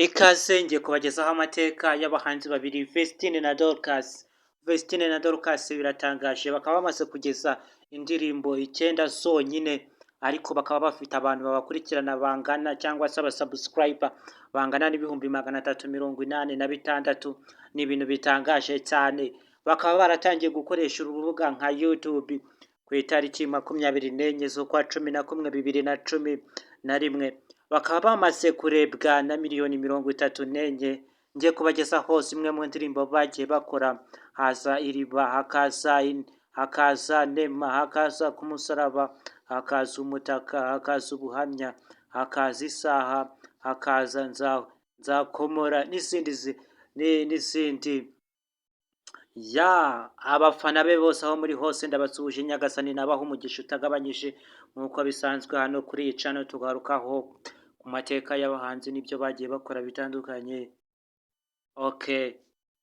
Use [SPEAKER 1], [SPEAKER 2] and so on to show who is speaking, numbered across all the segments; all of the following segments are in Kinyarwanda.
[SPEAKER 1] Ikaze ngiye kubagezaho amateka y'abahanzi babiri Vestine na Dorcas. Vestine na Dorcas biratangaje, bakaba bamaze kugeza indirimbo 9 zonyine, ariko bakaba bafite abantu babakurikirana bangana cyangwa se abasubscriber bangana n'ibihumbi 386. Ni ibintu bitangaje cyane. Bakaba baratangiye gukoresha urubuga nka YouTube ku itariki 24 z'ukwa 11 2011. Bakaba bamaze kurebwa na miliyoni 34. Ngiye kubageza hose imwe mu ndirimbo bagiye bakora. Haza iriba, hakaza nema, hakaza ku musaraba, hakaza umutaka, hakaza ubuhamya, hakaza isaha, hakaza nzakomora n'izindi. Abafana be bose aho muri hose ndabasuhuje, nyagasani nabaho umugisha utagabanyije. Nk'uko bisanzwe hano kuri iyi channel tugarukaho ku mateka y'abahanzi n'ibyo bagiye bakora bitandukanye.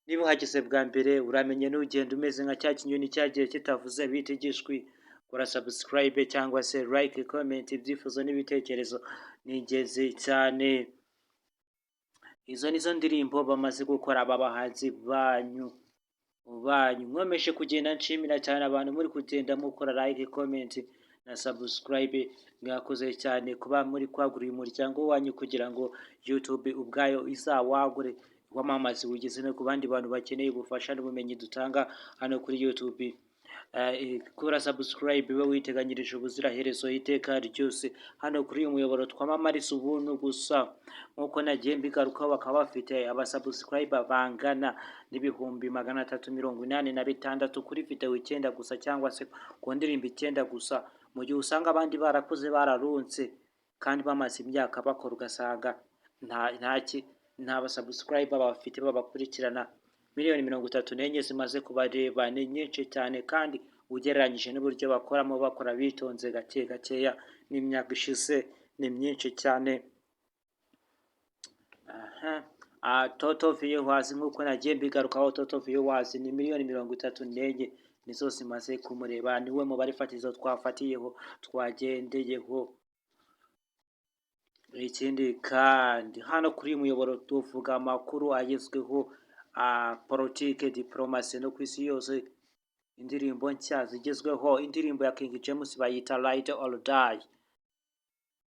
[SPEAKER 1] Niba uhageze bwa mbere uramenye n'ugenda umeze nka cya kinyoni cyagiye kitavuze bita igishwi. Kora subscribe cyangwa se like, comment, ibyifuzo n'ibitekerezo ni ingenzi cyane. Izo nizo ndirimbo bamaze gukora aba bahanzi banyu. Nkomeje kugenda nshimira cyane abantu muri kugenda mukora like, comment na subscribe. Mwakoze cyane kuba muri kwagura umuryango wanyu kugira ngo YouTube ubwayo izawagure, wamamaze wigeze no ku bandi bantu bakeneye ubufasha n'ubumenyi dutanga hano kuri YouTube. Kora subscribe we witeganyirije ubuziraherezo iteka ryose hano kuri uyu muyoboro twamamariza ubuntu gusa. Nkuko nagiye mbigarukaho, bakaba bafite abasubscriber bangana n'ibihumbi 386 kuri video 9 gusa, cyangwa se ku ndirimbo 9 gusa, mu gihe usanga abandi barakuze bararunze kandi bamaze imyaka bakora, ugasanga nta basubscriber bafite babakurikirana. Miliyoni 34 zimaze kubareba ni nyinshi cyane, kandi ugereranyije n'uburyo bakora bitonze gake gakeya n'imyaka ishize ni myinshi cyane. Total viewers nk'uko nagiye mbigarukaho, total viewers ni miliyoni 34 nizo zimaze kumureba. Niwe mubare fatizo twafatiyeho twagendeyeho. Ikindi kandi hano kuri uyu muyoboro tuvuga amakuru agezweho, politike, diplomasi no ku isi yose. Indirimbo nshya zigezweho, indirimbo ya King James bayita Ride or Die.